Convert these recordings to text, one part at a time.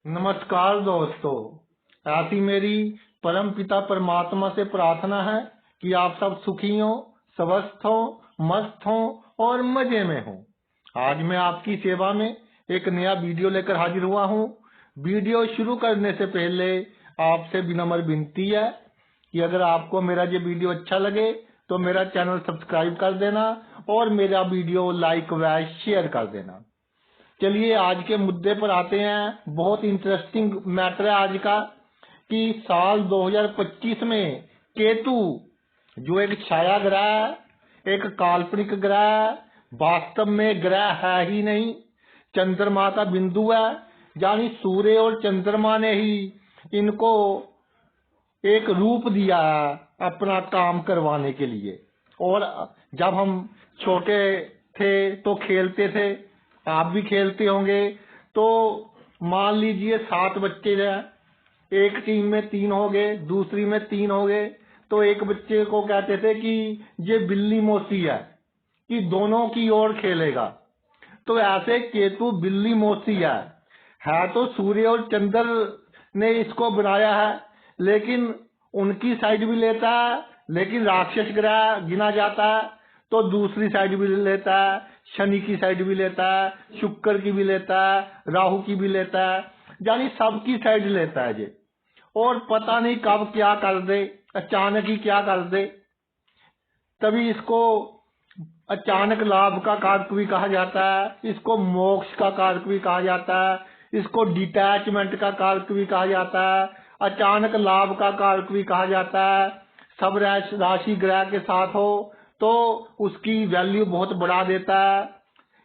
नमस्कार दोस्तों। ऐसी मेरी परम पिता परमात्मा से प्रार्थना है कि आप सब सुखी हो, स्वस्थ हो, मस्त हो और मजे में हो। आज मैं आपकी सेवा में एक नया वीडियो लेकर हाजिर हुआ हूँ। वीडियो शुरू करने से पहले आपसे विनम्र विनती है कि अगर आपको मेरा ये वीडियो अच्छा लगे तो मेरा चैनल सब्सक्राइब कर देना और मेरा वीडियो लाइक व शेयर कर देना। चलिए आज के मुद्दे पर आते हैं। बहुत इंटरेस्टिंग मैटर है आज का कि साल 2025 में केतु जो एक छाया ग्रह है, एक काल्पनिक ग्रह है, वास्तव में ग्रह है ही नहीं, चंद्रमा का बिंदु है। यानी सूर्य और चंद्रमा ने ही इनको एक रूप दिया है अपना काम करवाने के लिए। और जब हम छोटे थे तो खेलते थे, आप भी खेलते होंगे। तो मान लीजिए 7 बच्चे हैं, एक टीम में 3 हो गए, दूसरी में 3 हो गए। तो एक बच्चे को कहते थे कि ये बिल्ली मौसी है कि दोनों की ओर खेलेगा। तो ऐसे केतु बिल्ली मौसी है तो सूर्य और चंद्र ने इसको बनाया है, लेकिन उनकी साइड भी लेता है, लेकिन राक्षस ग्रह गिना जाता है तो दूसरी साइड भी लेता है, शनि की साइड भी लेता है, शुक्र की भी लेता है, राहु की भी लेता है, यानी सबकी साइड लेता है ये। और पता नहीं कब क्या कर दे, अचानक ही क्या कर दे। तभी इसको अचानक लाभ का कारक भी कहा जाता है, इसको मोक्ष का कारक भी कहा जाता है, इसको डिटैचमेंट का कारक भी कहा जाता है, अचानक लाभ का कारक भी कहा जाता है। सब राशि ग्रह के साथ हो तो उसकी वैल्यू बहुत बढ़ा देता है,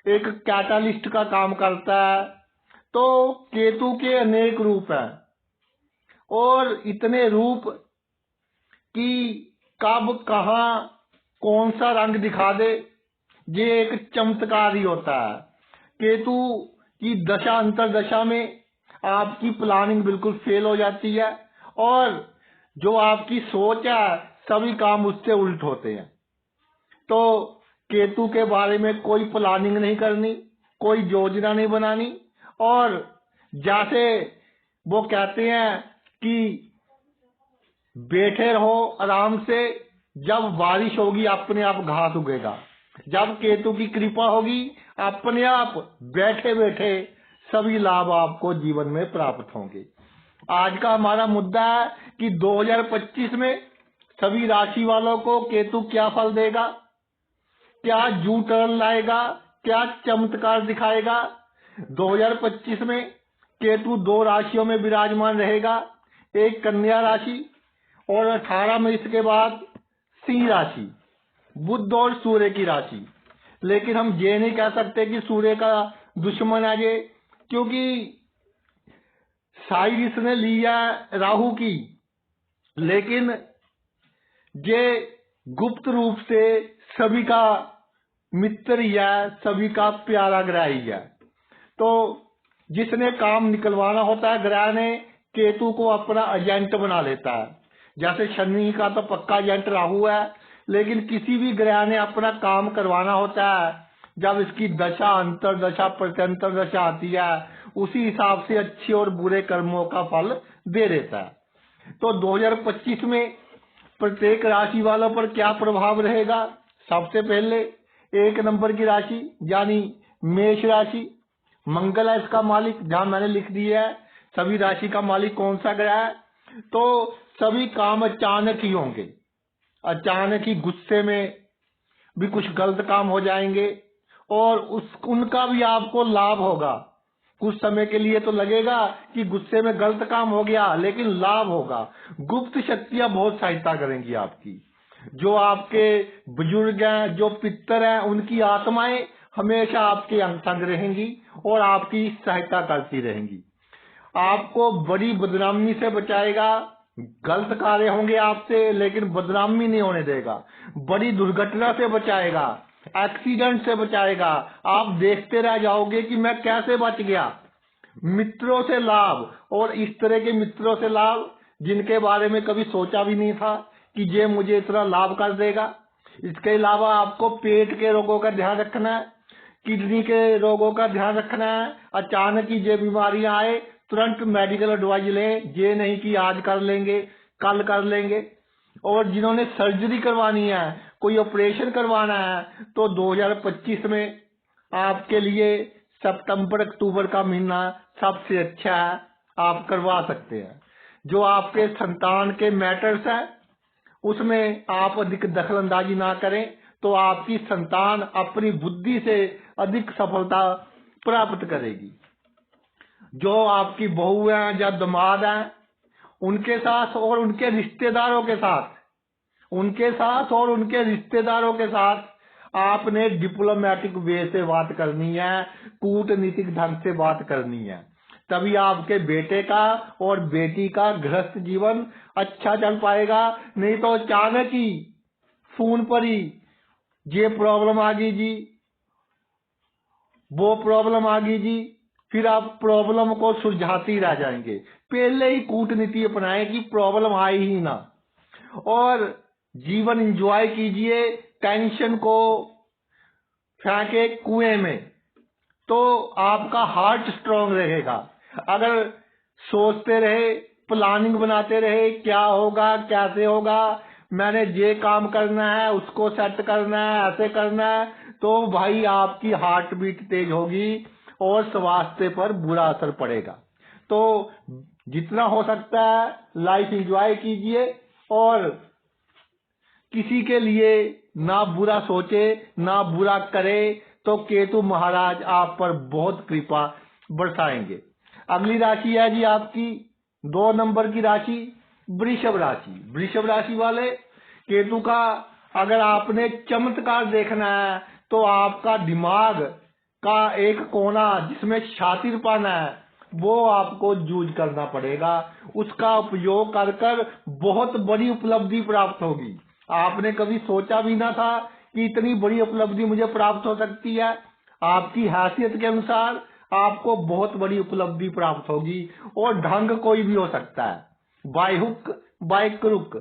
एक कैटालिस्ट का काम करता है। तो केतु के अनेक रूप हैं और इतने रूप कि कब कहाँ कौन सा रंग दिखा दे, ये एक चमत्कार ही होता है। केतु की दशा अंतरदशा में आपकी प्लानिंग बिल्कुल फेल हो जाती है और जो आपकी सोच है सभी काम उससे उल्ट होते हैं। तो केतु के बारे में कोई प्लानिंग नहीं करनी, कोई योजना नहीं बनानी। और जैसे वो कहते हैं कि बैठे रहो आराम से, जब बारिश होगी अपने आप घास उगेगा। जब केतु की कृपा होगी अपने आप बैठे बैठे सभी लाभ आपको जीवन में प्राप्त होंगे। आज का हमारा मुद्दा है कि 2025 में सभी राशि वालों को केतु क्या फल देगा, क्या जू टर्न लाएगा, क्या चमत्कार दिखाएगा। 2025 में केतु 2 राशियों में विराजमान रहेगा, एक कन्या राशि और 18 में इसके बाद सिंह राशि, बुध और सूर्य की राशि। लेकिन हम ये नहीं कह सकते कि सूर्य का दुश्मन है ये, क्योंकि साइड इसने लिया राहु की, लेकिन ये गुप्त रूप से सभी का मित्र ही है, सभी का प्यारा ग्रह ही है। तो जिसने काम निकलवाना होता है ग्रह ने केतु को अपना एजेंट बना लेता है। जैसे शनि का तो पक्का एजेंट राहु है, लेकिन किसी भी ग्रह ने अपना काम करवाना होता है, जब इसकी दशा अंतरदशा प्रत्यंतर दशा आती है उसी हिसाब से अच्छे और बुरे कर्मों का फल दे देता है। तो 2025 में प्रत्येक राशि वालों पर क्या प्रभाव रहेगा। सबसे पहले 1 नंबर की राशि यानी मेष राशि, मंगल है इसका मालिक, जहां मैंने लिख दिया है सभी राशि का मालिक कौन सा ग्रह है। तो सभी काम अचानक ही होंगे, अचानक ही गुस्से में भी कुछ गलत काम हो जाएंगे और उनका भी आपको लाभ होगा। कुछ समय के लिए तो लगेगा कि गुस्से में गलत काम हो गया, लेकिन लाभ होगा। गुप्त शक्तियां बहुत सहायता करेंगी आपकी। जो आपके बुजुर्ग हैं, जो पितर हैं, उनकी आत्माएं हमेशा आपके संग रहेंगी और आपकी सहायता करती रहेंगी। आपको बड़ी बदनामी से बचाएगा। गलत कार्य होंगे आपसे, लेकिन बदनामी नहीं होने देगा। बड़ी दुर्घटना से बचाएगा, एक्सीडेंट से बचाएगा। आप देखते रह जाओगे कि मैं कैसे बच गया। मित्रों से लाभ, और इस तरह के मित्रों से लाभ जिनके बारे में कभी सोचा भी नहीं था कि ये मुझे इतना लाभ कर देगा। इसके अलावा आपको पेट के रोगों का ध्यान रखना है, किडनी के रोगों का ध्यान रखना है। अचानक ही ये बीमारियां आए तुरंत मेडिकल एडवाइस लें, ये नहीं कि आज कर लेंगे कल कर लेंगे। और जिन्होंने सर्जरी करवानी है, कोई ऑपरेशन करवाना है, तो 2025 में आपके लिए सितंबर अक्टूबर का महीना सबसे अच्छा है, आप करवा सकते हैं। जो आपके संतान के मैटर्स है उसमें आप अधिक दखल अंदाजी ना करें, तो आपकी संतान अपनी बुद्धि से अधिक सफलता प्राप्त करेगी। जो आपकी बहू है या दामाद है, उनके साथ और उनके रिश्तेदारों के साथ आपने डिप्लोमेटिक वे से बात करनी है, कूटनीतिक ढंग से बात करनी है। तभी आपके बेटे का और बेटी का गृहस्थ जीवन अच्छा चल पाएगा। नहीं तो अचानक ही फोन पर ही ये प्रॉब्लम आ गई जी, वो प्रॉब्लम आ गई जी, फिर आप प्रॉब्लम को सुलझाते ही रह जाएंगे। पहले ही कूटनीति अपनाएं कि प्रॉब्लम आए ही ना, और जीवन एंजॉय कीजिए। टेंशन को फेंके कुएं में, तो आपका हार्ट स्ट्रांग रहेगा। अगर सोचते रहे, प्लानिंग बनाते रहे, क्या होगा कैसे होगा, मैंने ये काम करना है, उसको सेट करना है, ऐसे करना है, तो भाई आपकी हार्ट बीट तेज होगी और स्वास्थ्य पर बुरा असर पड़ेगा। तो जितना हो सकता है लाइफ एंजॉय कीजिए, और किसी के लिए ना बुरा सोचे ना बुरा करे, तो केतु महाराज आप पर बहुत कृपा बरसाएंगे। अगली राशि है जी आपकी 2 नंबर की राशि वृषभ राशि। वृषभ राशि वाले केतु का अगर आपने चमत्कार देखना है, तो आपका दिमाग का एक कोना जिसमें शातिरपन है, वो आपको यूज करना पड़ेगा। उसका उपयोग कर कर बहुत बड़ी उपलब्धि प्राप्त होगी। आपने कभी सोचा भी ना था कि इतनी बड़ी उपलब्धि मुझे प्राप्त हो सकती है। आपकी हैसियत के अनुसार आपको बहुत बड़ी उपलब्धि प्राप्त होगी, और ढंग कोई भी हो सकता है। बाय हुक बाय क्रुक,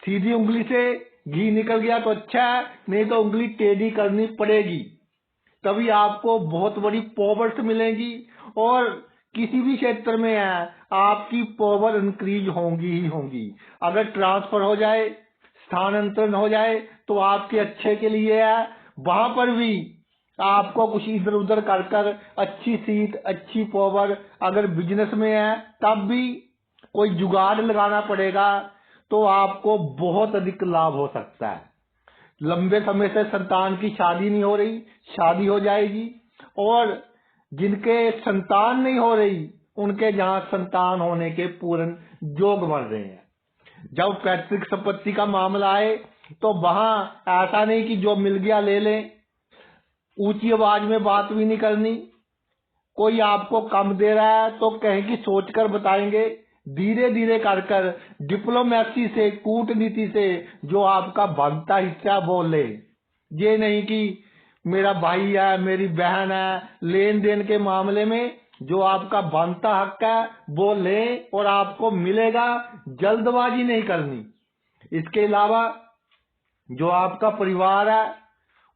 सीधी उंगली से घी निकल गया तो अच्छा है, नहीं तो उंगली टेढ़ी करनी पड़ेगी, तभी आपको बहुत बड़ी पावर्स मिलेगी। और किसी भी क्षेत्र में है, आपकी पावर इंक्रीज होंगी ही होंगी। अगर ट्रांसफर हो जाए, स्थानांतरण हो जाए, तो आपके अच्छे के लिए है। वहां पर भी आपको कुछ इधर उधर कर कर अच्छी सीट, अच्छी पावर, अगर बिजनेस में है तब भी कोई जुगाड़ लगाना पड़ेगा, तो आपको बहुत अधिक लाभ हो सकता है। लंबे समय से संतान की शादी नहीं हो रही, शादी हो जाएगी। और जिनके संतान नहीं हो रही, उनके जहां संतान होने के पूर्ण योग बन रहे हैं। जब पैतृक संपत्ति का मामला आए, तो वहां ऐसा नहीं कि जो मिल गया ले लें, ऊंची आवाज में बात भी नहीं करनी। कोई आपको कम दे रहा है तो कहें कि सोचकर बताएंगे, धीरे धीरे कर कर डिप्लोमेसी से, कूटनीति से जो आपका बनता हिस्सा वो ले। ये नहीं कि मेरा भाई है, मेरी बहन है, लेन देन के मामले में जो आपका बनता हक है वो ले, और आपको मिलेगा। जल्दबाजी नहीं करनी। इसके अलावा जो आपका परिवार है,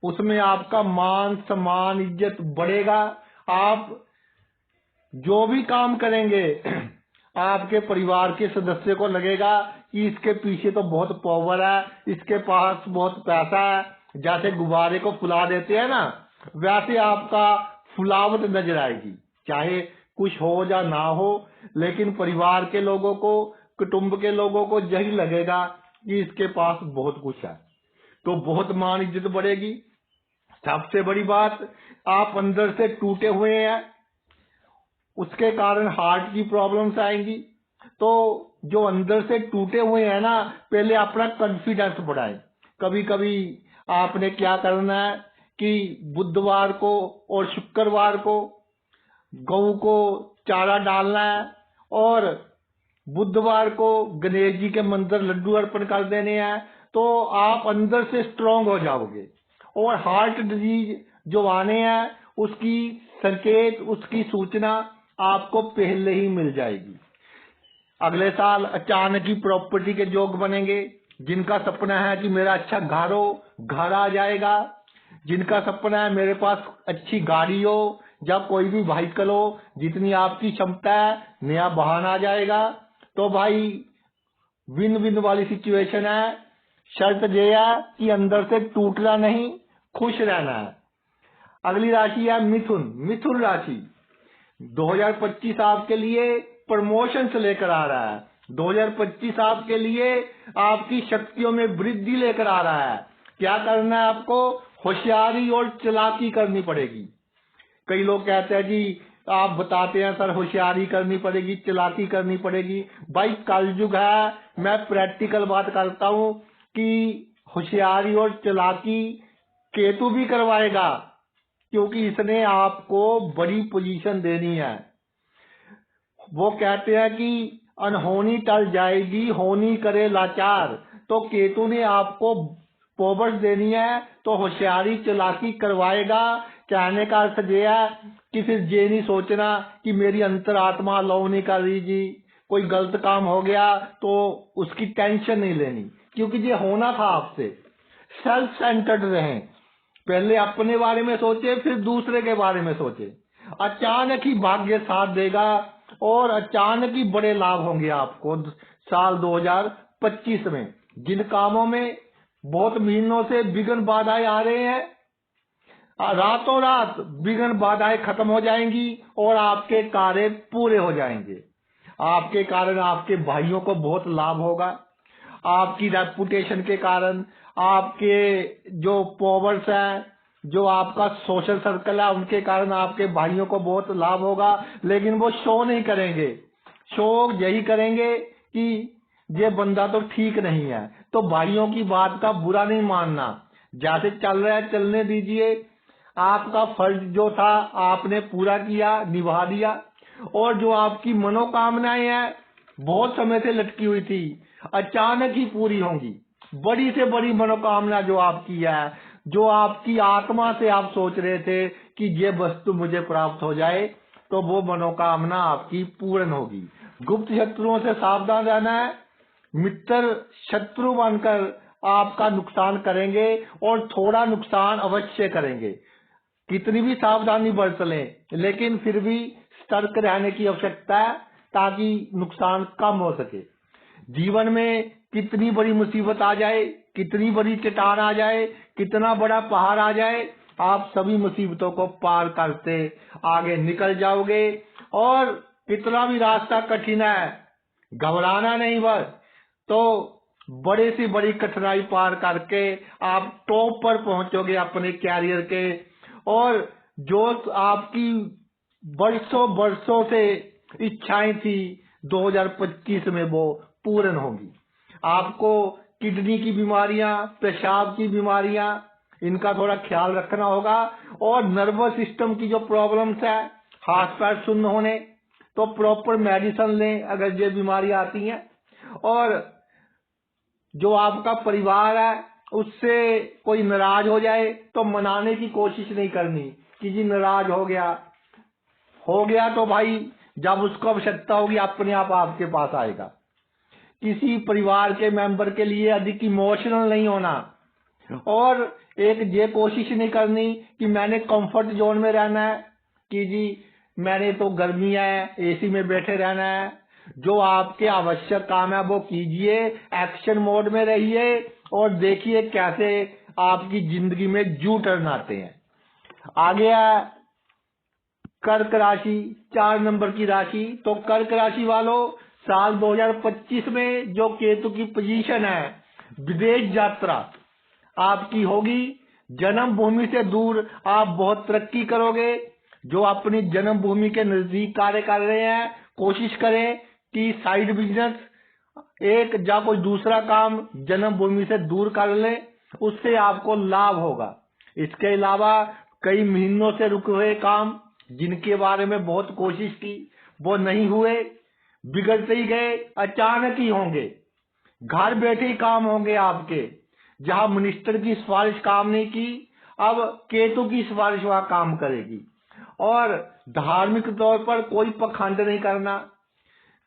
उसमें आपका मान सम्मान इज्जत बढ़ेगा। आप जो भी काम करेंगे, आपके परिवार के सदस्य को लगेगा कि इसके पीछे तो बहुत पावर है, इसके पास बहुत पैसा है। जैसे गुब्बारे को फुला देते हैं ना, वैसे आपका फुलावट नजर आएगी। चाहे कुछ हो या ना हो, लेकिन परिवार के लोगों को, कुटुंब के लोगों को यही लगेगा कि इसके पास बहुत कुछ है, तो बहुत मान इज्जत बढ़ेगी। सबसे बड़ी बात, आप अंदर से टूटे हुए हैं, उसके कारण हार्ट की प्रॉब्लम्स आएंगी। तो जो अंदर से टूटे हुए हैं ना, पहले अपना कॉन्फिडेंस बढ़ाएं। कभी कभी आपने क्या करना है कि बुधवार को और शुक्रवार को गऊ को चारा डालना है, और बुधवार को गणेश जी के मंदिर लड्डू अर्पण कर देने हैं। तो आप अंदर से स्ट्रांग हो जाओगे, और हार्ट डिजीज जो आने हैं उसकी संकेत, उसकी सूचना आपको पहले ही मिल जाएगी। अगले साल अचानक ही प्रॉपर्टी के योग बनेंगे। जिनका सपना है कि मेरा अच्छा घर हो, घर आ जाएगा। जिनका सपना है मेरे पास अच्छी गाड़ी हो, जब कोई भी व्हीकल हो, जितनी आपकी क्षमता है, नया वाहन आ जाएगा। तो भाई विन विन वाली सिचुएशन है। शर्त यह है कि अंदर से टूटना नहीं, खुश रहना है। अगली राशि है मिथुन। मिथुन राशि 2025 आपके लिए प्रमोशन से लेकर आ रहा है। 2025 आपके लिए आपकी शक्तियों में वृद्धि लेकर आ रहा है। क्या करना है आपको? होशियारी और चालाकी करनी पड़ेगी। कई लोग कहते हैं जी, आप बताते हैं सर होशियारी करनी पड़ेगी, चालाकी करनी पड़ेगी। भाई कलयुग है, मैं प्रैक्टिकल बात करता हूं कि होशियारी और चालाकी केतु भी करवाएगा, क्योंकि इसने आपको बड़ी पोजीशन देनी है। वो कहते हैं कि अनहोनी टल जाएगी, होनी करे लाचार। तो केतु ने आपको पोबर्स देनी है, तो होशियारी चालाकी करवाएगा। कहने का अर्थ ये है कि फिर ये नहीं सोचना कि मेरी अंतरात्मा लो नहीं कर रही जी, कोई गलत काम हो गया तो उसकी टेंशन नहीं लेनी, क्योंकि ये होना था आपसे। सेल्फ सेंटर्ड रहें, पहले अपने बारे में सोचे, फिर दूसरे के बारे में सोचे। अचानक ही भाग्य साथ देगा और अचानक ही बड़े लाभ होंगे आपको साल 2025 में। जिन कामों में बहुत महीनों से विघ्न बाधाएं आ रहे हैं, रातों रात विघ्न बाधाएं खत्म हो जाएंगी और आपके कार्य पूरे हो जाएंगे। आपके कारण आपके भाइयों को बहुत लाभ होगा। आपकी रेपुटेशन के कारण, आपके जो पावर्स हैं, जो आपका सोशल सर्कल है, उनके कारण आपके भाइयों को बहुत लाभ होगा। लेकिन वो शो नहीं करेंगे। शो यही करेंगे कि ये बंदा तो ठीक नहीं है। तो भाइयों की बात का बुरा नहीं मानना, जैसे चल रहा है चलने दीजिए। आपका फर्ज जो था आपने पूरा किया, निभा दिया। और जो आपकी मनोकामनाएं हैं, बहुत समय से लटकी हुई थी, अचानक ही पूरी होंगी। बड़ी से बड़ी मनोकामना जो आपकी है, जो आपकी आत्मा से आप सोच रहे थे कि ये वस्तु मुझे प्राप्त हो जाए, तो वो मनोकामना आपकी पूर्ण होगी। गुप्त शत्रुओं से सावधान रहना है। मित्र शत्रु बनकर आपका नुकसान करेंगे और थोड़ा नुकसान अवश्य करेंगे। कितनी भी सावधानी बरत लें, लेकिन फिर भी सतर्क रहने की आवश्यकता है, ताकि नुकसान कम हो सके। जीवन में कितनी बड़ी मुसीबत आ जाए, कितनी बड़ी चट्टान आ जाए, कितना बड़ा पहाड़ आ जाए, आप सभी मुसीबतों को पार करते आगे निकल जाओगे। और कितना भी रास्ता कठिन है, घबराना नहीं, बस तो बड़े से बड़ी कठिनाई पार करके आप टॉप पर पहुंचोगे अपने कैरियर के। और जो आपकी बरसों बरसों से इच्छाएं थी, 2025 में वो पूर्ण होंगी। आपको किडनी की बीमारियां, पेशाब की बीमारियां, इनका थोड़ा ख्याल रखना होगा। और नर्वस सिस्टम की जो प्रॉब्लम्स है, हाथ पैर सुन्न होने, तो प्रॉपर मेडिसिन लें अगर ये बीमारी आती हैं। और जो आपका परिवार है, उससे कोई नाराज हो जाए तो मनाने की कोशिश नहीं करनी कि जी नाराज हो गया तो भाई जब उसको आवश्यकता होगी अपने आप आपके पास आएगा। किसी परिवार के मेंबर के लिए अधिक इमोशनल नहीं होना। और एक ये कोशिश नहीं करनी कि मैंने कंफर्ट जोन में रहना है, कि जी मैंने तो गर्मियां है, एसी में बैठे रहना है। जो आपके आवश्यक काम है वो कीजिए, एक्शन मोड में रहिए और देखिए कैसे आपकी जिंदगी में जू टर्न आते हैं। आगे है कर्क राशि, 4 नंबर की राशि। तो कर्क राशि वालों, साल 2025 में जो केतु की पोजीशन है, विदेश यात्रा आपकी होगी। जन्म भूमि से दूर आप बहुत तरक्की करोगे। जो अपनी जन्म भूमि के नजदीक कार्य कर रहे हैं, कोशिश करें कि साइड बिजनेस एक या कोई दूसरा काम जन्म भूमि से दूर कर ले, उससे आपको लाभ होगा। इसके अलावा कई महीनों से रुके हुए काम, जिनके बारे में बहुत कोशिश की वो नहीं हुए, बिगड़ते ही गए, अचानक ही होंगे। घर बैठे ही काम होंगे आपके। जहां मिनिस्टर की सिफारिश काम नहीं की, अब केतु की सिफारिश वहां काम करेगी। और धार्मिक तौर पर कोई पखंड नहीं करना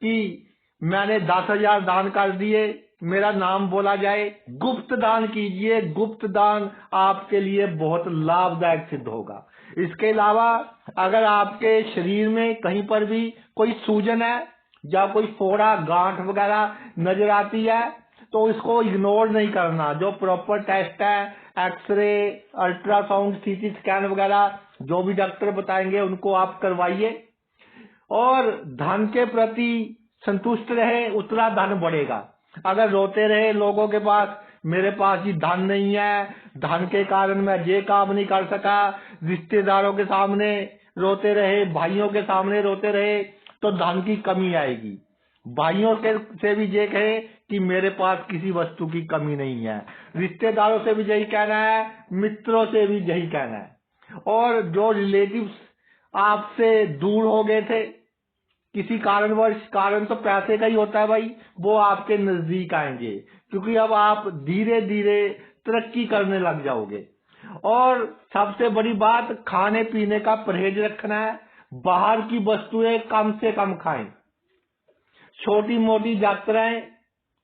कि मैंने 10,000 दान कर दिए, मेरा नाम बोला जाए। गुप्त दान कीजिए, गुप्त दान आपके लिए बहुत लाभदायक सिद्ध होगा। इसके अलावा अगर आपके शरीर में कहीं पर भी कोई सूजन है या कोई फोड़ा गांठ वगैरह नजर आती है तो इसको इग्नोर नहीं करना। जो प्रॉपर टेस्ट है, एक्सरे, अल्ट्रासाउंड, सीटी स्कैन वगैरह जो भी डॉक्टर बताएंगे उनको आप करवाइए। और धन के प्रति संतुष्ट रहे, उतना धन बढ़ेगा। अगर रोते रहे लोगों के पास, मेरे पास ही धन नहीं है, धन के कारण मैं ये काम नहीं कर सका, रिश्तेदारों के सामने रोते रहे, भाइयों के सामने रोते रहे, तो धन की कमी आएगी। भाइयों के से भी ये कहे कि मेरे पास किसी वस्तु की कमी नहीं है, रिश्तेदारों से भी यही कहना है, मित्रों से भी यही कहना है। और जो रिलेटिव्स आपसे दूर हो गए थे किसी कारणवश, कारण तो पैसे का ही होता है भाई, वो आपके नजदीक आएंगे, क्योंकि अब आप धीरे धीरे तरक्की करने लग जाओगे। और सबसे बड़ी बात, खाने पीने का परहेज रखना है। बाहर की वस्तुएं कम से कम खाएं। छोटी मोटी यात्राएं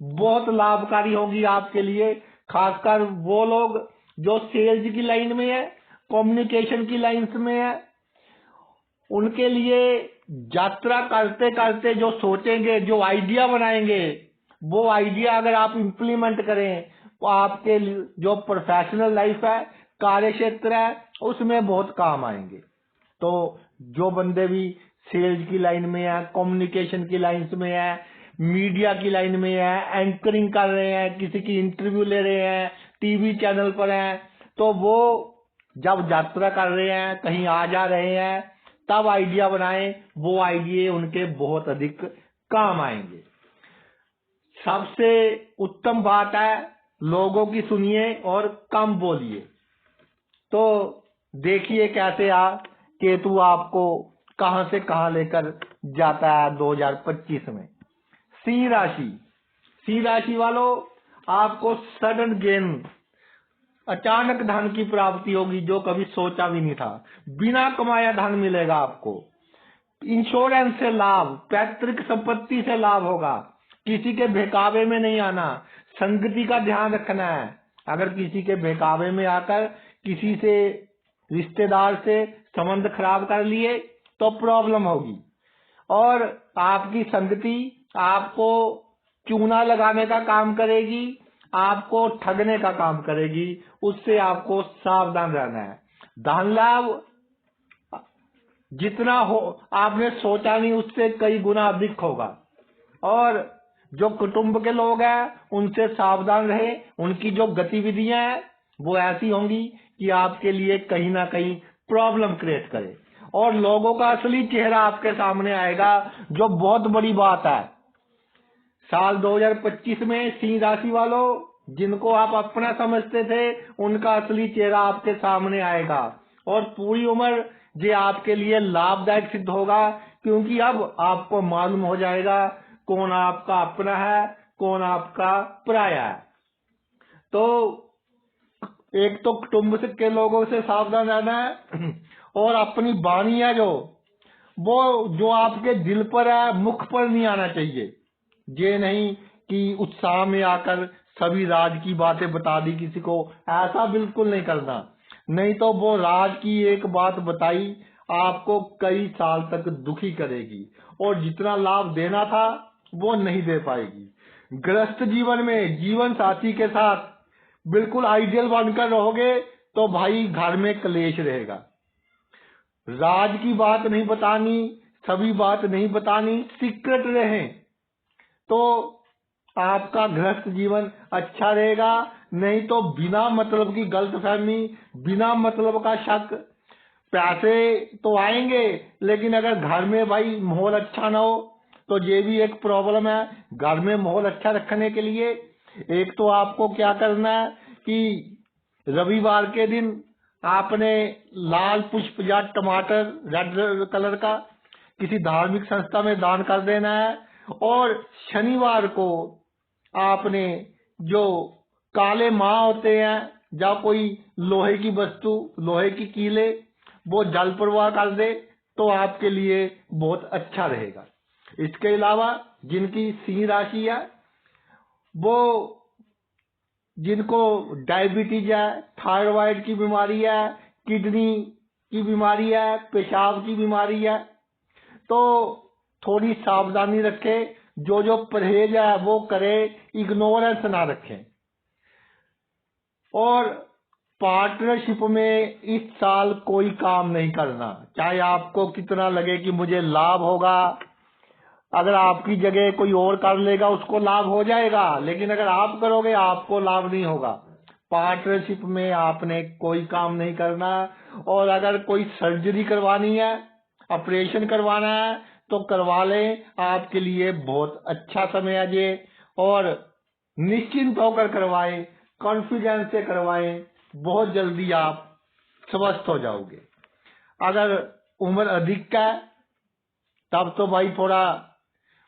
बहुत लाभकारी होगी आपके लिए, खासकर वो लोग जो सेल्स की लाइन में है, कम्युनिकेशन की लाइन में है, उनके लिए यात्रा करते करते जो सोचेंगे, जो आइडिया बनाएंगे, वो आइडिया अगर आप इम्प्लीमेंट करें तो आपके जो प्रोफेशनल लाइफ है, कार्य क्षेत्र है, उसमें बहुत काम आएंगे। तो जो बंदे भी सेल्स की लाइन में है, कम्युनिकेशन की लाइन में है, मीडिया की लाइन में है, एंकरिंग कर रहे हैं, किसी की इंटरव्यू ले रहे हैं, टीवी चैनल पर हैं, तो वो जब यात्रा कर रहे हैं, कहीं आ जा रहे हैं, तब आइडिया बनाएं। वो आइडिया उनके बहुत अधिक काम आएंगे। सबसे उत्तम बात है, लोगों की सुनिए और कम बोलिए। तो देखिए कैसे केतु आपको कहां से कहां लेकर जाता है 2025 में। सिंह राशि, सिंह राशि वालों, आपको सडन गेन, अचानक धन की प्राप्ति होगी जो कभी सोचा भी नहीं था। बिना कमाया धन मिलेगा आपको। इंश्योरेंस से लाभ, पैतृक संपत्ति से लाभ होगा। किसी के बहकावे में नहीं आना, संगति का ध्यान रखना है। अगर किसी के बहकावे में आकर किसी से, रिश्तेदार से संबंध खराब कर लिए तो प्रॉब्लम होगी। और आपकी संगति आपको चूना लगाने का काम करेगी, आपको ठगने का काम करेगी, उससे आपको सावधान रहना है। धन लाभ जितना हो आपने सोचा नहीं, उससे कई गुना अधिक होगा। और जो कुटुंब के लोग हैं उनसे सावधान रहे, उनकी जो गतिविधियां हैं वो ऐसी होंगी कि आपके लिए कहीं ना कहीं प्रॉब्लम क्रिएट करे। और लोगों का असली चेहरा आपके सामने आएगा, जो बहुत बड़ी बात है। साल 2025 में सिंह राशि वालों, जिनको आप अपना समझते थे, उनका असली चेहरा आपके सामने आएगा। और पूरी उम्र ये आपके लिए लाभदायक सिद्ध होगा, क्योंकि अब आपको मालूम हो जाएगा कौन आपका अपना है, कौन आपका पराया है। तो एक तो कुटुंब के लोगों से सावधान रहना है, और अपनी वाणी है वो जो आपके दिल पर है, मुख पर नहीं आना चाहिए। ये नहीं कि उत्साह में आकर सभी राज की बातें बता दी किसी को, ऐसा बिल्कुल नहीं करना। नहीं तो वो राज की एक बात बताई आपको कई साल तक दुखी करेगी, और जितना लाभ देना था वो नहीं दे पाएगी। गृहस्थ जीवन में जीवन साथी के साथ बिल्कुल आइडियल बनकर रहोगे तो भाई घर में क्लेश रहेगा। राज की बात नहीं बतानी, सभी बात नहीं बतानी, सीक्रेट रहें, तो आपका गृहस्थ जीवन अच्छा रहेगा। नहीं तो बिना मतलब की गलतफहमी, बिना मतलब का शक, पैसे तो आएंगे लेकिन अगर घर में भाई माहौल अच्छा ना हो तो ये भी एक प्रॉब्लम है। घर में माहौल अच्छा रखने के लिए एक तो आपको क्या करना है कि रविवार के दिन आपने लाल पुष्प या टमाटर रेड कलर का किसी धार्मिक संस्था में दान कर देना है। और शनिवार को आपने जो काले माँ होते हैं या कोई लोहे की वस्तु, लोहे की कीले, वो जल प्रवाह कर दे तो आपके लिए बहुत अच्छा रहेगा। इसके अलावा जिनकी सिंह राशि है, वो जिनको डायबिटीज है, थायराइड की बीमारी है, किडनी की बीमारी है, पेशाब की बीमारी है, तो थोड़ी सावधानी रखें, जो परहेज है वो करें, इग्नोरेंस ना रखें। और पार्टनरशिप में इस साल कोई काम नहीं करना, चाहे आपको कितना लगे कि मुझे लाभ होगा। अगर आपकी जगह कोई और कर लेगा उसको लाभ हो जाएगा, लेकिन अगर आप करोगे आपको लाभ नहीं होगा। पार्टनरशिप में आपने कोई काम नहीं करना। और अगर कोई सर्जरी करवानी है, ऑपरेशन करवाना है तो करवा लें, आपके लिए बहुत अच्छा समय है ये। और निश्चिंत होकर करवाएं, कॉन्फिडेंस से करवाएं, बहुत जल्दी आप स्वस्थ हो जाओगे। अगर उम्र अधिक है तब तो भाई थोड़ा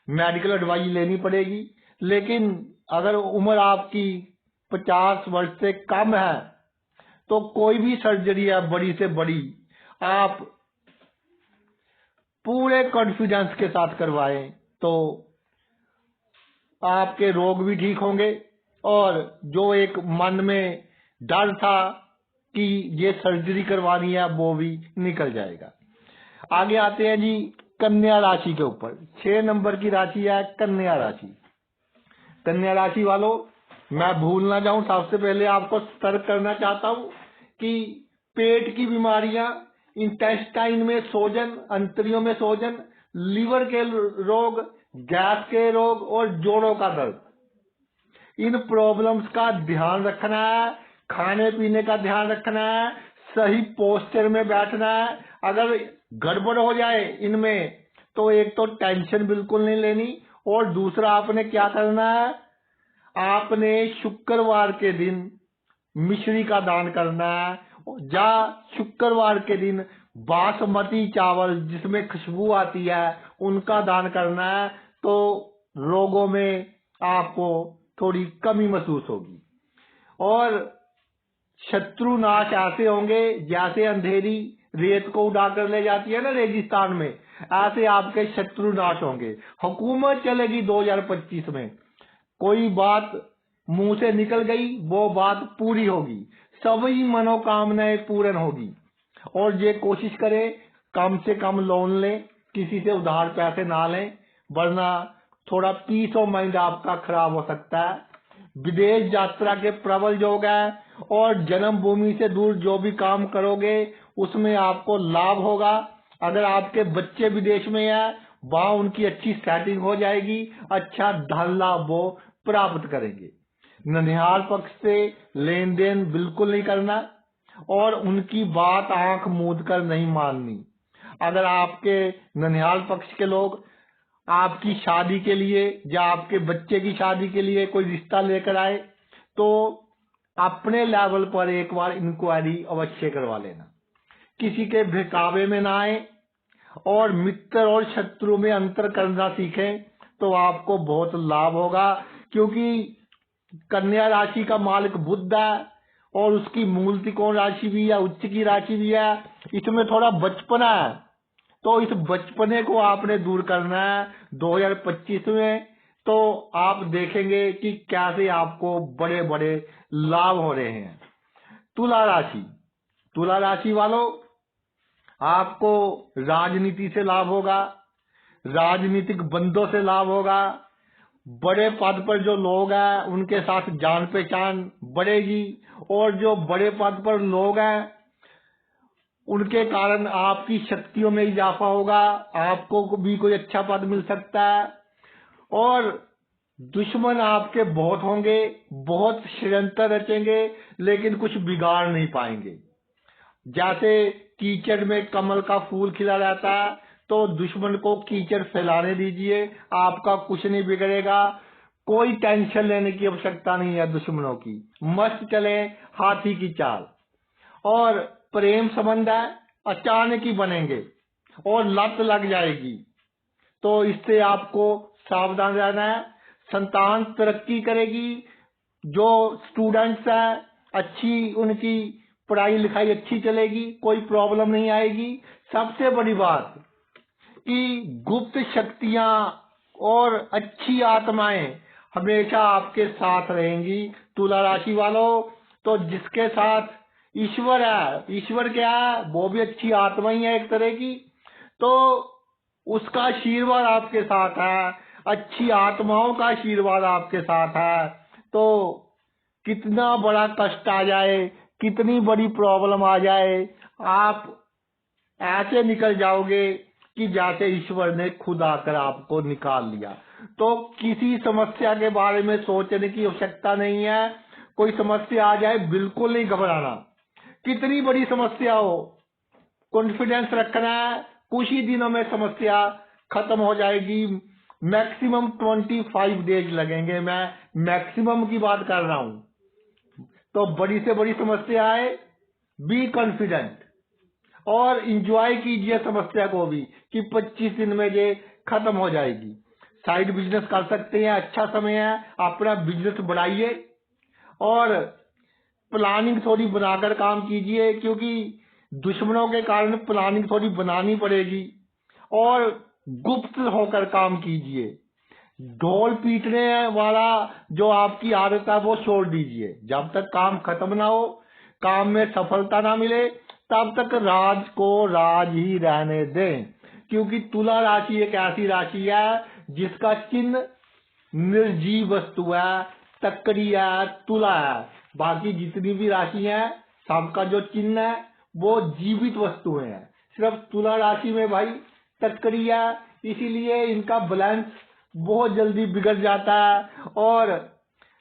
मेडिकल एडवाइस लेनी पड़ेगी, लेकिन अगर उम्र आपकी 50 वर्ष से कम है तो कोई भी सर्जरी है बड़ी से बड़ी, आप पूरे कॉन्फिडेंस के साथ करवाएं तो आपके रोग भी ठीक होंगे। और जो एक मन में डर था कि ये सर्जरी करवानी है वो भी निकल जाएगा। आगे आते हैं जी कन्या राशि के ऊपर। 6 नंबर की राशि है कन्या राशि। कन्या राशि वालों, मैं भूल ना जाऊं, सबसे पहले आपको सतर्क करना चाहता हूं कि पेट की बीमारियां, इंटेस्टाइन में सोजन, अंतरियों में सोजन, लीवर के रोग, गैस के रोग और जोड़ों का दर्द, इन प्रॉब्लम्स का ध्यान रखना है। खाने पीने का ध्यान रखना है, सही पोस्चर में बैठना है। अगर गड़बड़ हो जाए इनमें तो एक तो टेंशन बिल्कुल नहीं लेनी, और दूसरा आपने क्या करना है, आपने शुक्रवार के दिन मिश्री का दान करना है, या शुक्रवार के दिन बासमती चावल जिसमें खुशबू आती है उनका दान करना है, तो रोगों में आपको थोड़ी कमी महसूस होगी। और शत्रु नाश ऐसे होंगे जैसे अंधेरी रेत को उड़ा कर ले जाती है ना रेगिस्तान में, ऐसे आपके शत्रु नाश होंगे। हुकूमत चलेगी 2025 में, कोई बात मुंह से निकल गई वो बात पूरी होगी, सभी मनोकामनाएं पूर्ण होगी। और ये कोशिश करें कम से कम लोन लें, किसी से उधार पैसे ना लें, वरना थोड़ा पीस ऑफ माइंड आपका खराब हो सकता है। विदेश यात्रा के प्रबल योग है, और जन्मभूमि से दूर जो भी काम करोगे उसमें आपको लाभ होगा। अगर आपके बच्चे विदेश में है वहां उनकी अच्छी सेटिंग हो जाएगी, अच्छा धन लाभ वो प्राप्त करेंगे। ननिहाल पक्ष से लेन देन बिल्कुल नहीं करना, और उनकी बात आंख मूंद कर नहीं माननी। अगर आपके ननिहाल पक्ष के लोग आपकी शादी के लिए या आपके बच्चे की शादी के लिए कोई रिश्ता लेकर आए तो अपने लेवल पर एक बार इंक्वायरी अवश्य करवा लेना, किसी के बहकावे में ना आए, और मित्र और शत्रु में अंतर करना सीखें तो आपको बहुत लाभ होगा। क्योंकि कन्या राशि का मालिक बुध है, और उसकी मूल त्रिकोण राशि भी है, उच्च की राशि भी है, इसमें थोड़ा बचपना है, तो इस बचपने को आपने दूर करना है 2025 में। तो आप देखेंगे कि कैसे आपको बड़े बड़े लाभ हो रहे हैं। तुला राशि, तुला राशि वालों, आपको राजनीति से लाभ होगा, राजनीतिक बंदों से लाभ होगा, बड़े पद पर जो लोग हैं उनके साथ जान पहचान बढ़ेगी, और जो बड़े पद पर लोग हैं उनके कारण आपकी शक्तियों में इजाफा होगा, आपको भी कोई अच्छा पद मिल सकता है। और दुश्मन आपके बहुत होंगे, बहुत षड्यंत्र रचेंगे, लेकिन कुछ बिगाड़ नहीं पाएंगे। जैसे कीचड़ में कमल का फूल खिला रहता है, तो दुश्मन को कीचड़ फैलाने दीजिए, आपका कुछ नहीं बिगड़ेगा। कोई टेंशन लेने की आवश्यकता नहीं है दुश्मनों की, मस्त चले हाथी की चाल। और प्रेम संबंध है अचानक ही बनेंगे और लत लग जाएगी, तो इससे आपको सावधान रहना है। संतान तरक्की करेगी, जो स्टूडेंट्स हैं अच्छी उनकी पढ़ाई लिखाई अच्छी चलेगी, कोई प्रॉब्लम नहीं आएगी। सबसे बड़ी बात कि गुप्त शक्तियां और अच्छी आत्माएं हमेशा आपके साथ रहेंगी तुला राशि वालों। तो जिसके साथ ईश्वर है। ईश्वर क्या है? वो भी अच्छी आत्मा ही है एक तरह की। तो उसका आशीर्वाद आपके साथ है, अच्छी आत्माओं का आशीर्वाद आपके साथ है। तो कितना बड़ा कष्ट आ जाए, कितनी बड़ी प्रॉब्लम आ जाए, आप ऐसे निकल जाओगे कि जैसे ईश्वर ने खुद आकर आपको निकाल लिया। तो किसी समस्या के बारे में सोचने की आवश्यकता नहीं है। कोई समस्या आ जाए बिल्कुल नहीं घबराना, कितनी बड़ी समस्या हो, कॉन्फिडेंस रखना है। कुछ ही दिनों में समस्या खत्म हो जाएगी। मैक्सिमम 25 डेज लगेंगे, मैं मैक्सिमम की बात कर रहा हूं। तो बड़ी से बड़ी समस्या है, बी कॉन्फिडेंट और इंजॉय कीजिए समस्या को भी कि 25 दिन में ये खत्म हो जाएगी। साइड बिजनेस कर सकते हैं, अच्छा समय है, अपना बिजनेस बढ़ाइए और प्लानिंग थोड़ी बनाकर काम कीजिए, क्योंकि दुश्मनों के कारण प्लानिंग थोड़ी बनानी पड़ेगी। और गुप्त होकर काम कीजिए। ढोल पीटने वाला जो आपकी आदत है वो छोड़ दीजिए। जब तक काम खत्म ना हो, काम में सफलता ना मिले, तब तक राज को राज ही रहने दें। क्योंकि तुला राशि एक ऐसी राशि है जिसका चिन्ह निर्जीव वस्तु है, तकड़ी है, तुला है। बाकी जितनी भी राशि है सबका जो चिन्ह है वो जीवित वस्तुएं हैं। सिर्फ तुला राशि में भाई तकड़ी है, इसीलिए इनका बैलेंस बहुत जल्दी बिगड़ जाता है और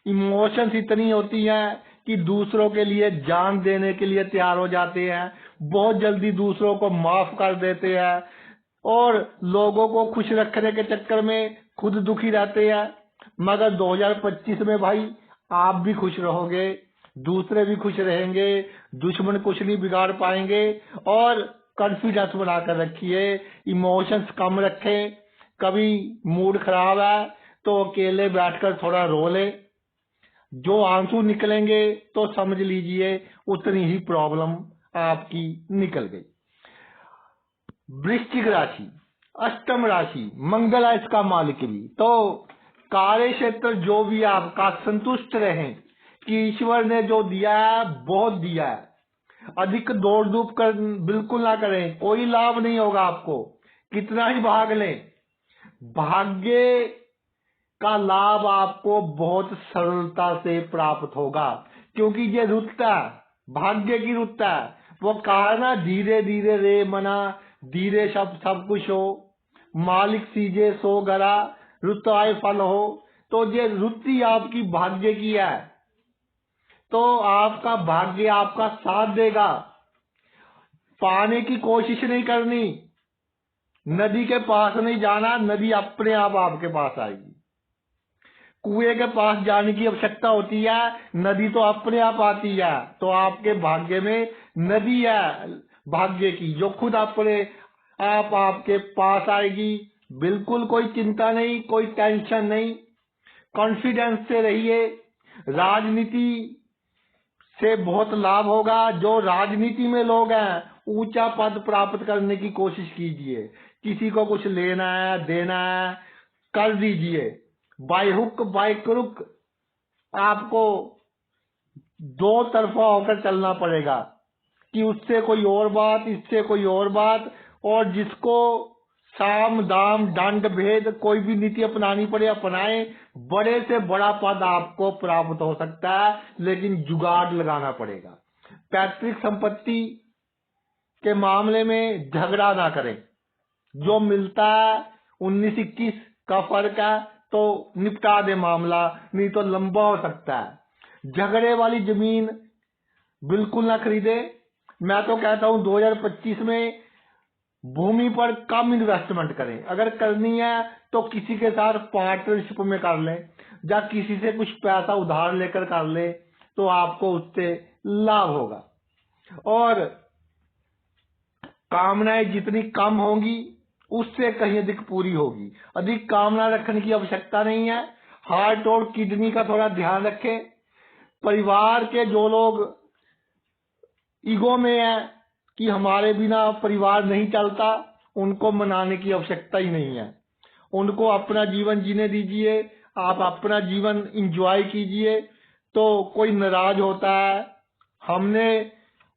इमोशंस इतनी होती हैं कि दूसरों के लिए जान देने के लिए तैयार हो जाते हैं, बहुत जल्दी दूसरों को माफ कर देते हैं और लोगों को खुश रखने के चक्कर में खुद दुखी रहते हैं। मगर 2025 में भाई आप भी खुश रहोगे, दूसरे भी खुश रहेंगे, दुश्मन कुछ नहीं बिगाड़ पाएंगे। और कॉन्फिडेंस बनाकर रखिए, इमोशंस कम रखें। कभी मूड खराब है तो अकेले बैठकर थोड़ा रो ले, जो आंसू निकलेंगे तो समझ लीजिए उतनी ही प्रॉब्लम आपकी निकल गई। वृश्चिक राशि, अष्टम राशि, मंगल है इसका मालिक भी। तो कार्य क्षेत्र जो भी आपका, संतुष्ट रहें कि ईश्वर ने जो दिया है बहुत दिया है। अधिक दौड़ धूप कर बिल्कुल ना करें, कोई लाभ नहीं होगा आपको, कितना ही भाग लें। भाग्य का लाभ आपको बहुत सरलता से प्राप्त होगा, क्योंकि ये रुतता है, भाग्य की रुतता है। वो कहा ना, धीरे धीरे रे मना, धीरे सब कुछ हो, मालिक सीजे सो गरा, रुत आए फल हो। तो ये रुति आपकी भाग्य की है, तो आपका भाग्य आपका साथ देगा। पाने की कोशिश नहीं करनी, नदी के पास नहीं जाना, नदी अपने आप आपके पास आएगी। कुएं के पास जाने की आवश्यकता होती है, नदी तो अपने आप आती है। तो आपके भाग्य में नदी है भाग्य की, जो खुद अपने आप आपके पास आएगी। बिल्कुल कोई चिंता नहीं, कोई टेंशन नहीं, कॉन्फिडेंस से रहिए। राजनीति से बहुत लाभ होगा। जो राजनीति में लोग हैं, ऊंचा पद प्राप्त करने की कोशिश कीजिए। किसी को कुछ लेना है, देना है, कर दीजिए। बाय हुक बाय क्रुक आपको दो तरफा होकर चलना पड़ेगा, कि उससे कोई और बात, इससे कोई और बात। और जिसको साम दाम दंड भेद कोई भी नीति अपनानी पड़े, अपनाएं। बड़े से बड़ा पद आपको प्राप्त हो सकता है, लेकिन जुगाड़ लगाना पड़ेगा। पैतृक संपत्ति के मामले में झगड़ा ना करें। जो मिलता है 19-21 का फर्क है तो निपटा दे मामला, नहीं तो लंबा हो सकता है। झगड़े वाली जमीन बिल्कुल ना खरीदे। मैं तो कहता हूं 2025 में भूमि पर कम इन्वेस्टमेंट करें। अगर करनी है तो किसी के साथ पार्टनरशिप में कर लें, या किसी से कुछ पैसा उधार लेकर कर ले, तो आपको उससे लाभ होगा। और कामनाएं जितनी कम होंगी उससे कहीं अधिक पूरी होगी। अधिक कामना रखने की आवश्यकता नहीं है। हार्ट और किडनी का थोड़ा ध्यान रखें। परिवार के जो लोग ईगो में है कि हमारे बिना परिवार नहीं चलता, उनको मनाने की आवश्यकता ही नहीं है। उनको अपना जीवन जीने दीजिए, आप अपना जीवन एंजॉय कीजिए। तो कोई नाराज होता है, हमने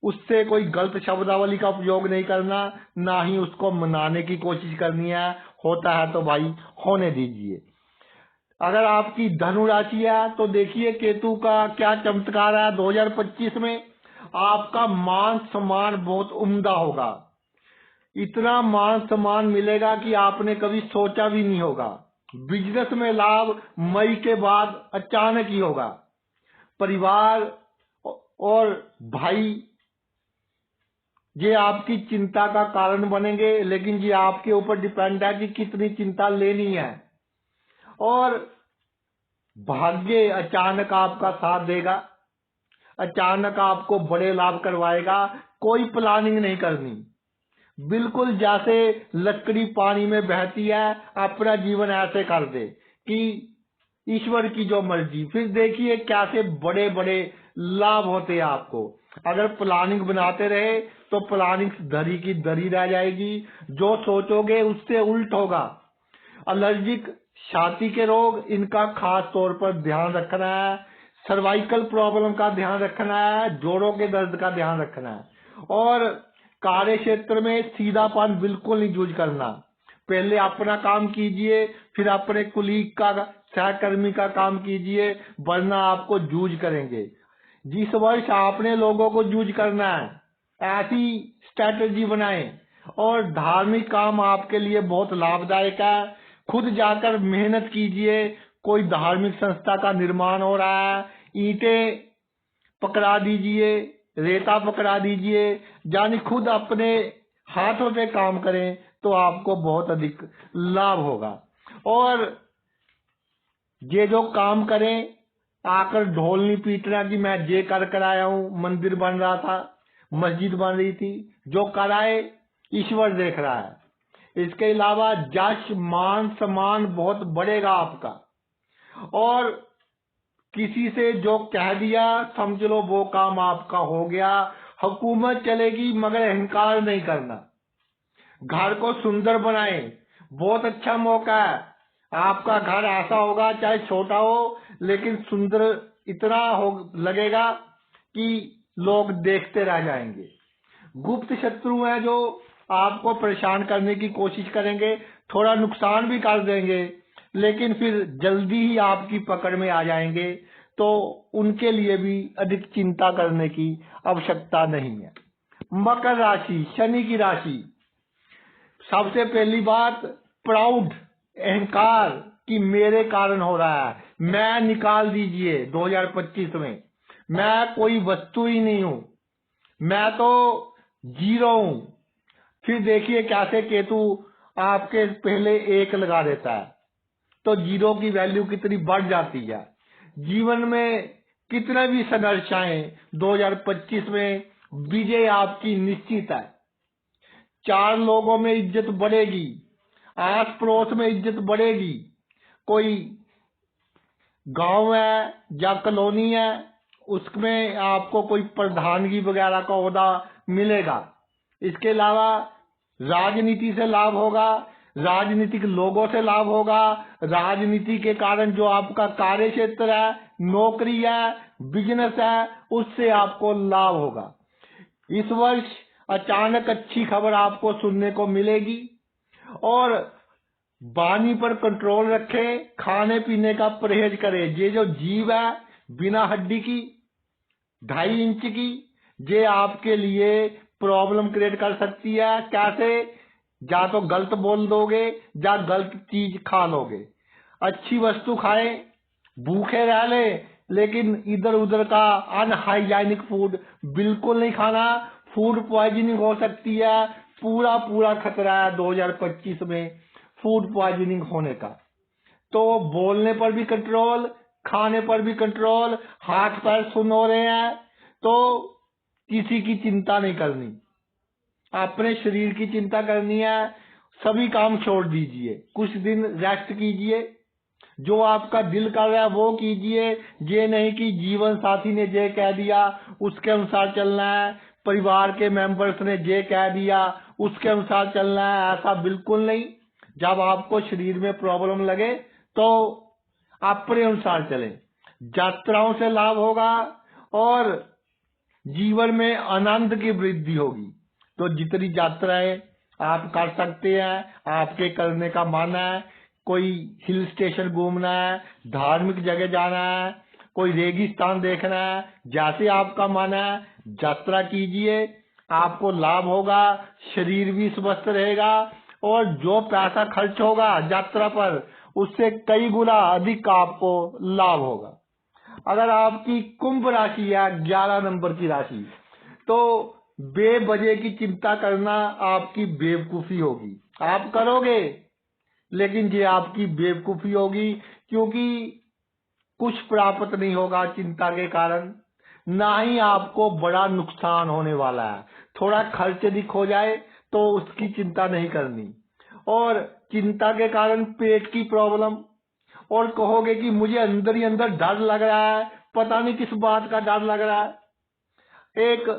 उससे कोई गलत शब्दावली का उपयोग नहीं करना, ना ही उसको मनाने की कोशिश करनी है। होता है तो भाई होने दीजिए। अगर आपकी धनु राशि है तो देखिए केतु का क्या चमत्कार है 2025 में। आपका मान सम्मान बहुत उम्दा होगा। इतना मान सम्मान मिलेगा कि आपने कभी सोचा भी नहीं होगा। बिजनेस में लाभ मई के बाद अचानक ही होगा। परिवार और भाई ये आपकी चिंता का कारण बनेंगे, लेकिन ये आपके ऊपर डिपेंड है कि कितनी चिंता लेनी है। और भाग्य अचानक आपका साथ देगा, अचानक आपको बड़े लाभ करवाएगा। कोई प्लानिंग नहीं करनी, बिल्कुल जैसे लकड़ी पानी में बहती है, अपना जीवन ऐसे कर दे कि ईश्वर की जो मर्जी। फिर देखिए कैसे बड़े बड़े लाभ होते हैं आपको। अगर प्लानिंग बनाते रहे तो प्लानिंग धरी की धरी रह जाएगी। जो सोचोगे उससे उल्ट होगा। एलर्जिक, छाती के रोग, इनका खास तौर पर ध्यान रखना है। सर्वाइकल प्रॉब्लम का ध्यान रखना है। जोड़ों के दर्द का ध्यान रखना है। और कार्य क्षेत्र में सीधापन बिल्कुल नहीं यूज करना। पहले अपना काम कीजिए, फिर अपने कुलीग का, सहकर्मी का काम कीजिए, वरना आपको जूझ करेंगे। जिस वर्ष आपने लोगों को जूझ करना है, ऐसी स्ट्रेटजी बनाएं। और धार्मिक काम आपके लिए बहुत लाभदायक है। खुद जाकर मेहनत कीजिए। कोई धार्मिक संस्था का निर्माण हो रहा है, ईंटें पकड़ा दीजिए, रेता पकड़ा दीजिए, यानी खुद अपने हाथों से काम करें तो आपको बहुत अधिक लाभ होगा। और ये जो काम करें, आकर ढोल नहीं पीटना कि मैं ये कर आया हूँ। मंदिर बन रहा था, मस्जिद बन रही थी, जो कराए ईश्वर देख रहा है। इसके अलावा यश मान सम्मान बहुत बढ़ेगा आपका। और किसी से जो कह दिया समझ लो वो काम आपका हो गया। हुकूमत चलेगी मगर अहंकार नहीं करना। घर को सुंदर बनाएं, बहुत अच्छा मौका है। आपका घर ऐसा होगा, चाहे छोटा हो, लेकिन सुंदर इतना हो लगेगा कि लोग देखते रह जाएंगे। गुप्त शत्रु हैं जो आपको परेशान करने की कोशिश करेंगे, थोड़ा नुकसान भी कर देंगे, लेकिन फिर जल्दी ही आपकी पकड़ में आ जाएंगे। तो उनके लिए भी अधिक चिंता करने की आवश्यकता नहीं है। मकर राशि, शनि की राशि। सबसे पहली बात, प्राउड, अहंकार कि मेरे कारण हो रहा है, मैं निकाल दीजिए 2025 में। मैं कोई वस्तु ही नहीं हूं, मैं तो जीरो हूं। फिर देखिए कैसे केतु आपके पहले एक लगा देता है, तो जीरो की वैल्यू कितनी बढ़ जाती है। जीवन में कितने भी संघर्ष आए, 2025 में विजय आपकी निश्चित है। 4 लोगों में इज्जत बढ़ेगी, आस पड़ोस में इज्जत बढ़ेगी। कोई गांव है या कॉलोनी है, उसमें आपको कोई प्रधानगी वगैरह का ओहदा मिलेगा। इसके अलावा राजनीति से लाभ होगा, राजनीतिक लोगों से लाभ होगा। राजनीति के कारण जो आपका कार्य क्षेत्र है, नौकरी है, बिजनेस है, उससे आपको लाभ होगा। इस वर्ष अचानक अच्छी खबर आपको सुनने को मिलेगी। और वाणी पर कंट्रोल रखें, खाने पीने का परहेज करें। ये जो जीभ है बिना हड्डी की, 2.5 इंच की, ये आपके लिए प्रॉब्लम क्रिएट कर सकती है। कैसे? या तो गलत बोल दोगे या गलत चीज खा लोगे। अच्छी वस्तु खाएं, भूखे रह ले, लेकिन इधर उधर का अनहाइजीनिक फूड बिल्कुल नहीं खाना। फूड पॉइजनिंग हो सकती है, पूरा पूरा खतरा है 2025 में फूड पॉइजनिंग होने का। तो बोलने पर भी कंट्रोल, खाने पर भी कंट्रोल। हाथ पैर सुन्न हो रहे हैं तो किसी की चिंता नहीं करनी, अपने शरीर की चिंता करनी है। सभी काम छोड़ दीजिए, कुछ दिन रेस्ट कीजिए। जो आपका दिल कर रहा है वो कीजिए। ये नहीं कि जीवन साथी ने ये कह दिया उसके अनुसार चलना है, परिवार के मेंबर्स ने ये कह दिया उसके अनुसार चलना है, ऐसा बिल्कुल नहीं। जब आपको शरीर में प्रॉब्लम लगे तो अपने अनुसार चलें। यात्राओं से लाभ होगा और जीवन में आनंद की वृद्धि होगी। तो जितनी यात्राएं आप कर सकते हैं, आपके करने का मन है, कोई हिल स्टेशन घूमना है, धार्मिक जगह जाना है, कोई रेगिस्तान देखना है, जैसे आपका मन है यात्रा कीजिए, आपको लाभ होगा, शरीर भी स्वस्थ रहेगा और जो पैसा खर्च होगा यात्रा पर उससे कई गुना अधिक आपको लाभ होगा। अगर आपकी कुंभ राशि है 11 नंबर की राशि, तो बेवजह की चिंता करना आपकी बेवकूफी होगी। आप करोगे लेकिन ये आपकी बेवकूफी होगी, क्योंकि कुछ प्राप्त नहीं होगा चिंता के कारण, ना ही आपको बड़ा नुकसान होने वाला है। थोड़ा खर्च अधिक हो जाए तो उसकी चिंता नहीं करनी, और चिंता के कारण पेट की प्रॉब्लम, और कहोगे कि मुझे अंदर ही अंदर डर लग रहा है, पता नहीं किस बात का डर लग रहा है। एक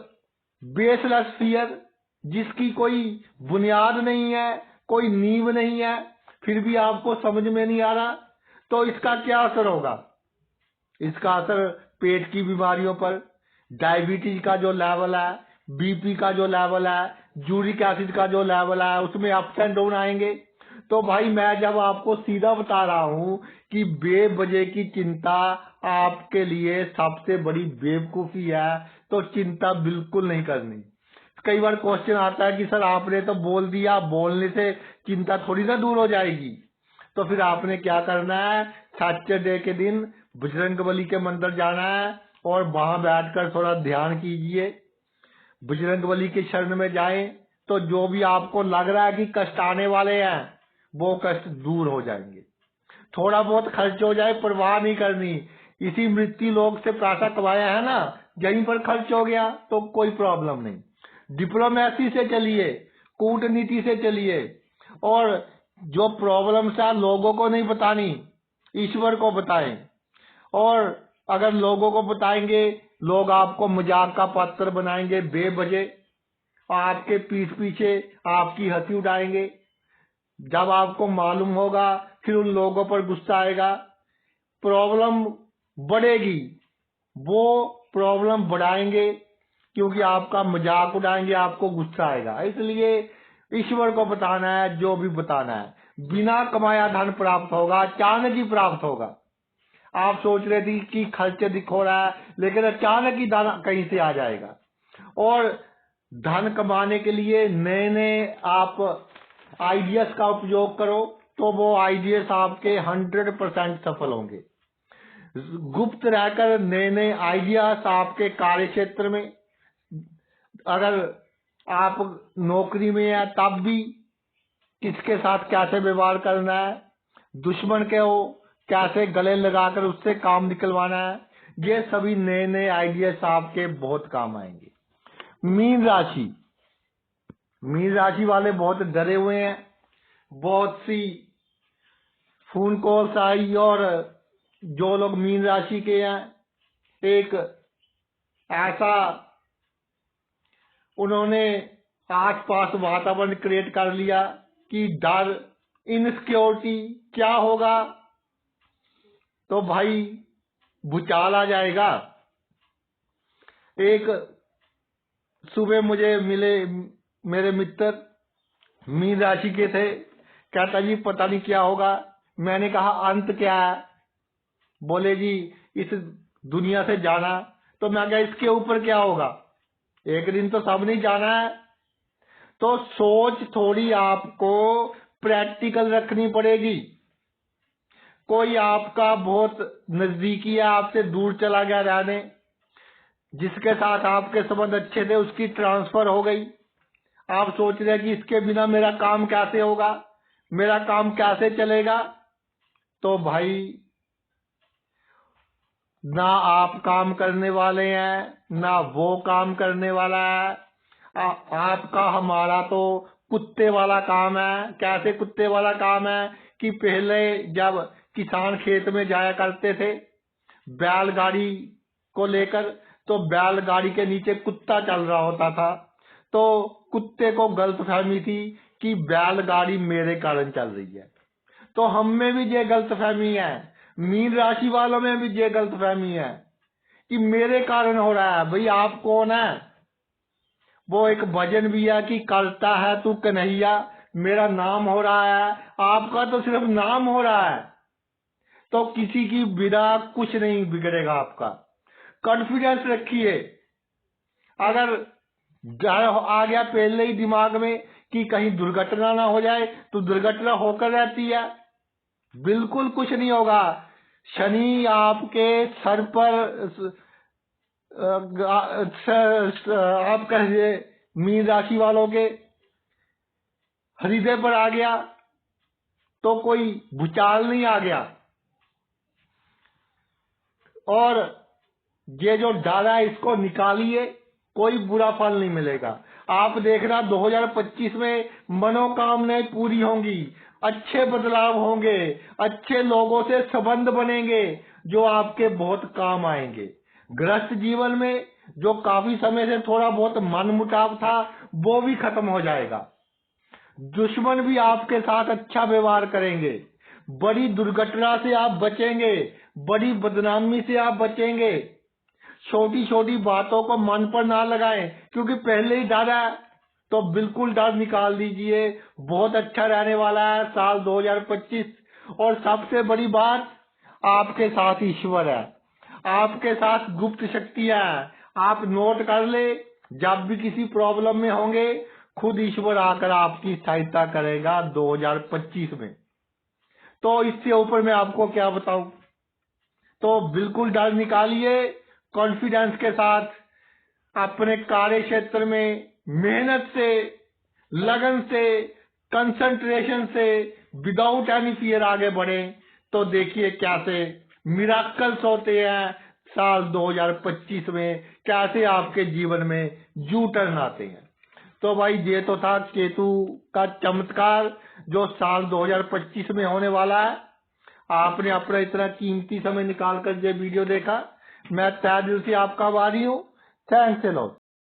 बेसलेस फियर, जिसकी कोई बुनियाद नहीं है, कोई नींव नहीं है, फिर भी आपको समझ में नहीं आ रहा, तो इसका क्या असर होगा? इसका असर पेट की बीमारियों पर, डायबिटीज का जो लेवल है, बीपी का जो लेवल है, यूरिक एसिड का जो लेवल है, उसमें अप्स एंड डाउन आएंगे। तो भाई मैं जब आपको सीधा बता रहा हूं कि बेवजह की चिंता आपके लिए सबसे बड़ी बेवकूफी है, तो चिंता बिल्कुल नहीं करनी। कई बार क्वेश्चन आता है कि सर आपने तो बोल दिया, बोलने से चिंता थोड़ी ना दूर हो जाएगी। तो फिर आपने क्या करना है, सैटरडे के दिन बजरंगबली के मंदिर जाना है और वहां बैठकर थोड़ा ध्यान कीजिए, बजरंगबली के शरण में जाएं, तो जो भी आपको लग रहा है कि कष्ट आने वाले हैं वो कष्ट दूर हो जाएंगे। थोड़ा बहुत खर्च हो जाए परवाह नहीं करनी, इसी मृत्यु लोक से पैसा कमाया है ना, यहीं पर खर्च हो गया तो कोई प्रॉब्लम नहीं। डिप्लोमेसी से चलिए, कूटनीति से चलिए, और जो प्रॉब्लम्स है लोगों को नहीं बतानी, ईश्वर को बताएं। और अगर लोगों को बताएंगे, लोग आपको मजाक का पात्र बनाएंगे बेवजह, आपके पीठ पीछे आपकी हंसी उड़ाएंगे। जब आपको मालूम होगा फिर उन लोगों पर गुस्सा आएगा, प्रॉब्लम बढ़ेगी, वो प्रॉब्लम बढ़ाएंगे क्योंकि आपका मजाक उड़ाएंगे, आपको गुस्सा आएगा। इसलिए ईश्वर को बताना है जो भी बताना है। बिना कमाया धन प्राप्त होगा, अचानक ही प्राप्त होगा। आप सोच रहे थे कि खर्च अधिक हो रहा है, लेकिन अचानक ही धन कहीं से आ जाएगा। और धन कमाने के लिए नए नए आप आइडियाज का उपयोग करो, तो वो आइडियाज आपके 100% सफल होंगे। गुप्त रहकर नए नए आइडियाज आपके कार्य क्षेत्र में, अगर आप नौकरी में है तब भी किसके साथ कैसे व्यवहार करना है, दुश्मन के हो कैसे गले लगाकर उससे काम निकलवाना है, ये सभी नए नए आइडियाज आपके बहुत काम आएंगे। मीन राशि, मीन राशि वाले बहुत डरे हुए हैं, बहुत सी फोन कॉल्स आई, और जो लोग मीन राशि के हैं, एक ऐसा उन्होंने आसपास वातावरण क्रिएट कर लिया कि डर, इनसिक्योरिटी, क्या होगा, तो भाई भूचाल आ जाएगा। एक सुबह मुझे मिले मेरे मित्र, मीन राशि के थे, कहता जी पता नहीं क्या होगा। मैंने कहा अंत क्या है? बोले जी इस दुनिया से जाना। तो मैं कहा इसके ऊपर क्या होगा, एक दिन तो सब नहीं जाना है। तो सोच थोड़ी आपको प्रैक्टिकल रखनी पड़ेगी। कोई आपका बहुत नजदीकी है, आपसे दूर चला गया रहने, जिसके साथ आपके संबंध अच्छे थे उसकी ट्रांसफर हो गई, आप सोच रहे हैं कि इसके बिना मेरा काम कैसे होगा, मेरा काम कैसे चलेगा। तो भाई ना आप काम करने वाले हैं ना वो काम करने वाला है। आपका हमारा तो कुत्ते वाला काम है। कैसे कुत्ते वाला काम है कि पहले जब किसान खेत में जाया करते थे बैलगाड़ी को लेकर, तो बैलगाड़ी के नीचे कुत्ता चल रहा होता था, तो कुत्ते को गलतफहमी थी कि बैलगाड़ी मेरे कारण चल रही है। तो हम में भी ये गलतफहमी है, मीन राशि वालों में भी ये गलतफहमी है कि मेरे कारण हो रहा है। भाई आप कौन है? वो एक भजन भी है कि करता है तू कन्हैया, मेरा नाम हो रहा है। आपका तो सिर्फ नाम हो रहा है, तो किसी की बिना कुछ नहीं बिगड़ेगा आपका। कॉन्फिडेंस रखिए। अगर डर आ गया पहले ही दिमाग में कि कहीं दुर्घटना ना हो जाए, तो दुर्घटना होकर रहती है। बिल्कुल कुछ नहीं होगा। शनि आपके सर पर आप कहिए मीन राशि वालों के हृदय पर आ गया तो कोई भूचाल नहीं आ गया। और ये जो डाला है इसको निकालिए, कोई बुरा फल नहीं मिलेगा। आप देखना 2025 में मनोकामनाएं पूरी होंगी, अच्छे बदलाव होंगे, अच्छे लोगों से संबंध बनेंगे जो आपके बहुत काम आएंगे। गृहस्थ जीवन में जो काफी समय से थोड़ा बहुत मनमुटाव था वो भी खत्म हो जाएगा। दुश्मन भी आपके साथ अच्छा व्यवहार करेंगे। बड़ी दुर्घटना से आप बचेंगे, बड़ी बदनामी से आप बचेंगे। छोटी छोटी बातों को मन पर ना लगाएं, क्योंकि पहले ही डर है तो बिल्कुल डर निकाल दीजिए। बहुत अच्छा रहने वाला है साल 2025। और सबसे बड़ी बात, आपके साथ ईश्वर है, आपके साथ गुप्त शक्तियां हैं। आप नोट कर ले, जब भी किसी प्रॉब्लम में होंगे खुद ईश्वर आकर आपकी सहायता करेगा 2025 में। तो इससे ऊपर मैं आपको क्या बताऊं। तो बिल्कुल डर निकालिए, कॉन्फिडेंस के साथ अपने कार्य क्षेत्र में मेहनत से, लगन से, कंसंट्रेशन से, विदाउट एनी फियर आगे बढ़े। तो देखिए कैसे मिराकल्स होते हैं साल 2025 में, कैसे आपके जीवन में यू टर्न आते हैं। तो भाई ये तो था केतु का चमत्कार जो साल 2025 में होने वाला है। आपने अपना इतना कीमती समय निकाल कर ये वीडियो देखा, मैं तहे दिल से आपका आभारी हूँ। Thanks a lot.